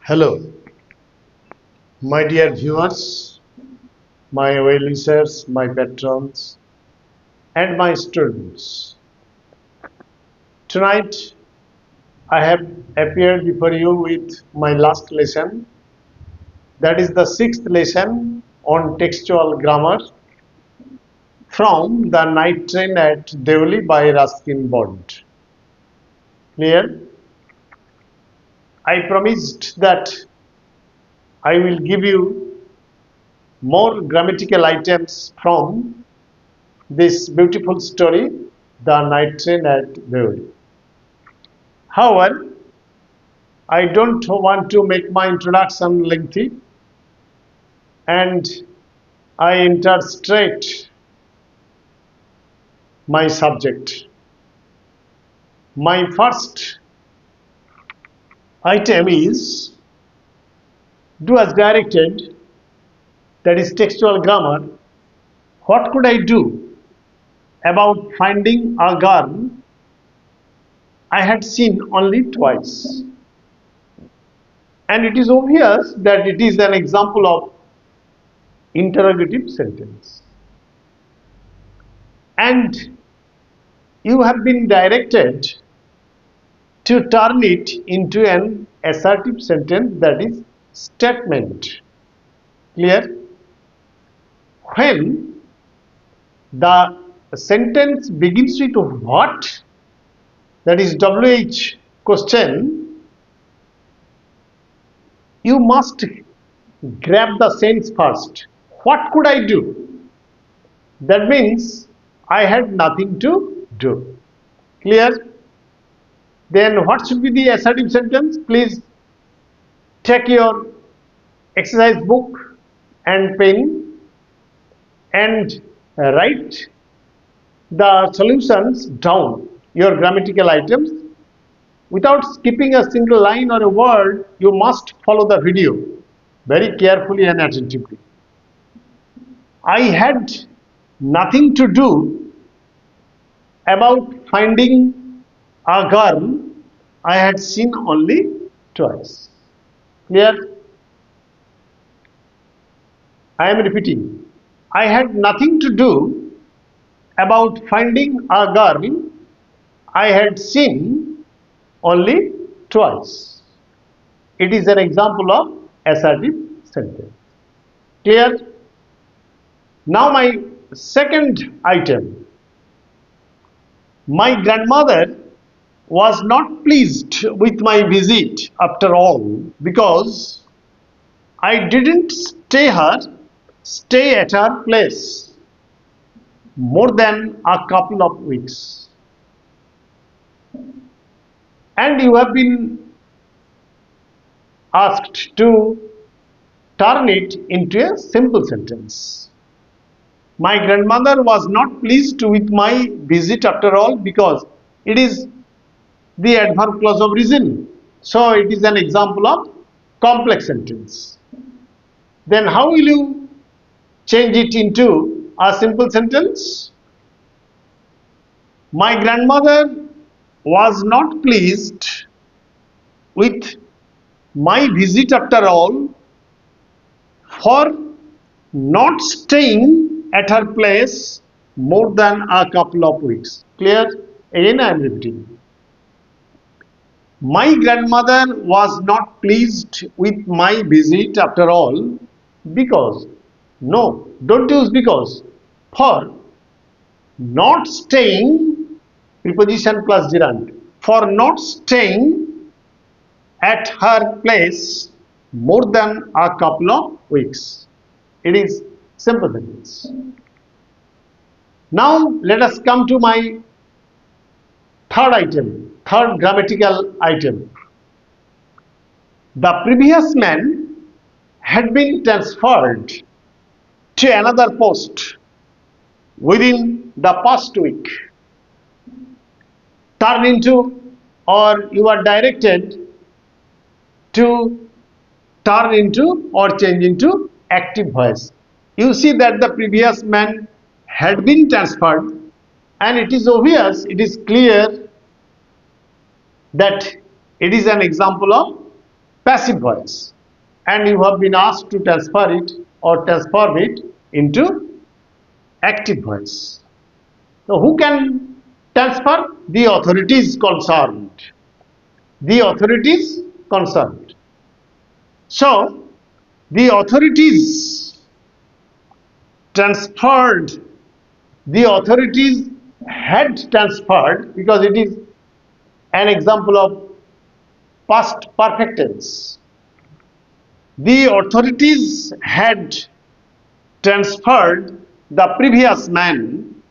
Hello, my dear viewers, my well-wishers, my patrons, and my students. Tonight, I have appeared before you with my last lesson, that is the sixth lesson on textual grammar from The Night Train at Deoli by Ruskin Bond. Clear? I promised that I will give you more grammatical items from this beautiful story, The Night Train at Deoli. However, I don't want to make my introduction lengthy, and I enter straight my subject. My first item is do as directed, that is textual grammar. What could I do about finding a girl I had seen only twice? And it is obvious that it is an example of interrogative sentence. And you have been directed to turn it into an assertive sentence, that is statement. Clear? When the sentence begins with what, that is WH question, you must grab the sense first. What could I do? That means I had nothing to do. Clear? Then what should be the assertive sentence? Please take your exercise book and pen and write the solutions down, your grammatical items. Without skipping a single line or a word, you must follow the video very carefully and attentively. I had nothing to do about finding a girl I had seen only twice. Clear? I am repeating. I had nothing to do about finding a girl I had seen only twice. It is an example of assertive sentence. Clear? Now my second item. My grandmother was not pleased with my visit after all because I didn't stay at her place more than a couple of weeks. And you have been asked to turn it into a simple sentence. My grandmother was not pleased with my visit after all because it is the adverb clause of reason. So it is an example of complex sentence. Then how will you change it into a simple sentence? My grandmother was not pleased with my visit after all for not staying at her place more than a couple of weeks. Clear? Again I am repeating. My grandmother was not pleased with my visit after all because, no, don't use because, for not staying, preposition plus gerund, for not staying at her place more than a couple of weeks. It is simple sentence. Now let us come to my third grammatical item. The previous man had been transferred to another post within the past week. Turn into, or you are directed to turn into or change into active voice. You see that the previous man had been transferred, and it is obvious, it is clear that it is an example of passive voice, and you have been asked to transfer it or transform it into active voice. So who can transfer? The authorities concerned. The authorities concerned. So the authorities transferred, the authorities had transferred, because it is an example of past perfect tense. The authorities had transferred the previous man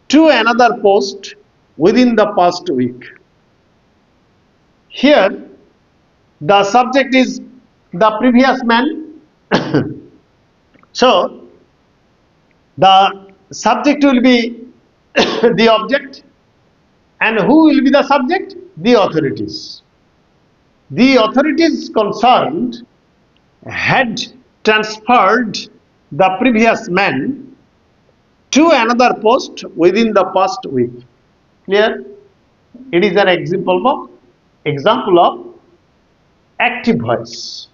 to another post within the past week. Here, the subject is the previous man. So, the subject will be the object, and who will be the subject? The authorities. The authorities concerned had transferred the previous man to another post within the past week. Clear? It is an example of active voice.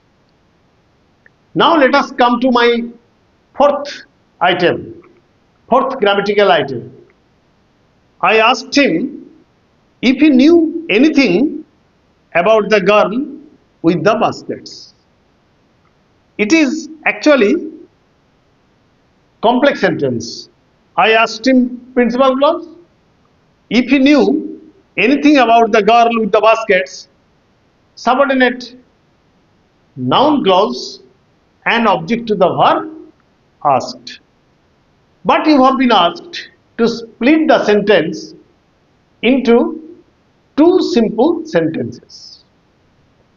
Now let us come to my fourth grammatical item. I asked him if he knew anything about the girl with the baskets. It is actually complex sentence. I asked him, principal clause, if he knew anything about the girl with the baskets, subordinate noun clause and object to the verb asked. But you have been asked to split the sentence into two simple sentences.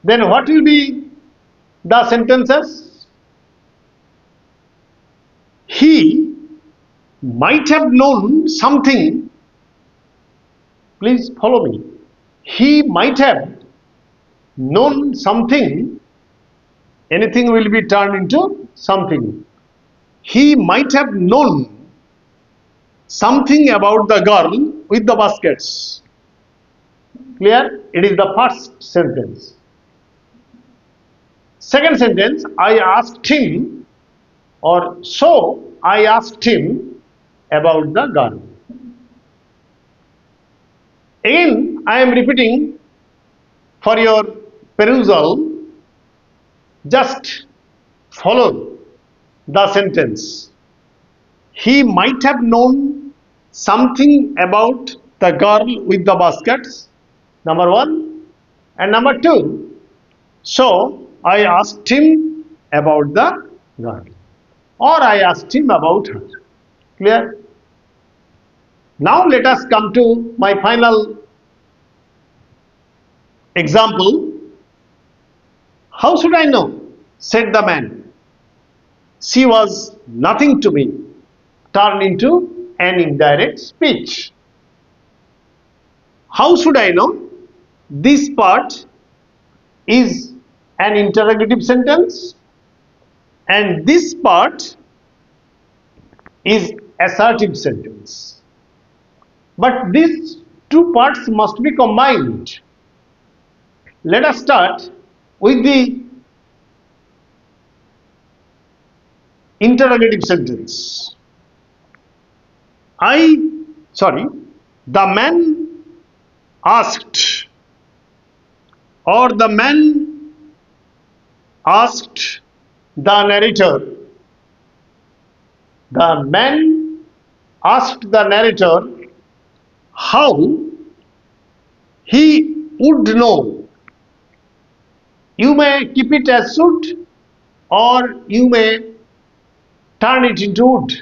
Then what will be the sentences? He might have known something. Please follow me. He might have known something. Anything will be turned into something. He might have known something about the girl with the baskets. Clear? It is the first sentence. Second sentence, I asked him, or so I asked him about the girl. Again, I am repeating for your perusal. Just follow the sentence. He might have known something about the girl with the baskets, number one. And number two, so I asked him about the girl, or I asked him about her. Clear? Now let us come to my final example. How should I know? Said the man. She was nothing to me. Turned into an indirect speech. How should I know? This part is an interrogative sentence, and this part is assertive sentence. But these two parts must be combined. Let us start with the interrogative sentence. The man asked, or the man asked the narrator. The man asked the narrator how he would know. You may keep it as should, or you may turn it into would.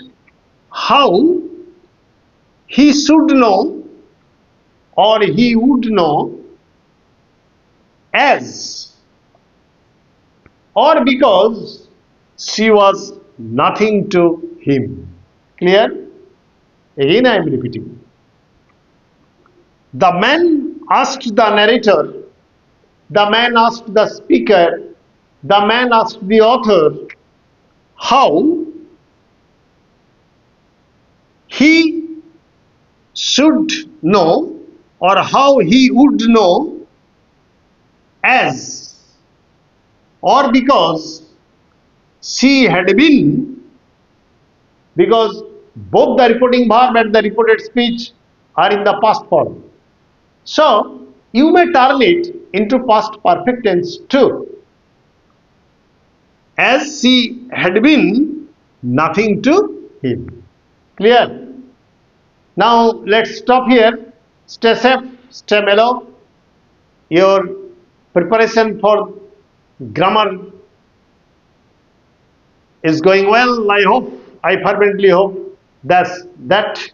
How he should know, or he would know, as or because she was nothing to him. Clear? Again I am repeating. The man asked the narrator, the man asked the speaker, the man asked the author how he should know, or how he would know, as or because she had been, because both the reporting verb and the reported speech are in the past form. So you may turn it into past perfect tense too. As she had been nothing to him. Clear? Now let's stop here. Stay safe, stay mellow. Your preparation for grammar is going well. I fervently hope that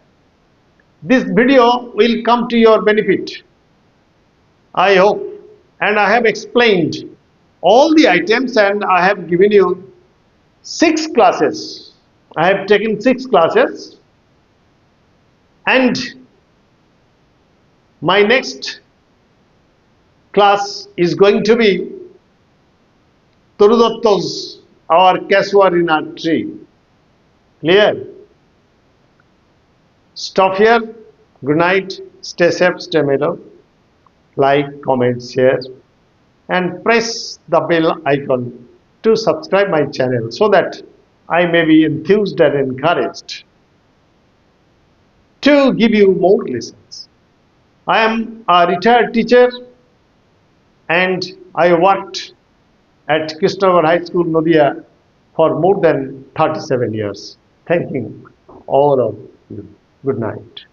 this video will come to your benefit. I hope. And I have explained all the items and I have given you 6 classes. I have taken 6 classes, and my next class is going to be Torudotto's our casuarina tree. Clear? Stop here. Good night. Stay safe, stay mellow. Like, comment, share, and press the bell icon to subscribe my channel so that I may be enthused and encouraged to give you more lessons. I am a retired teacher and I worked at Christopher High School, Nadia for more than 37 years. Thanking all of you. Good night.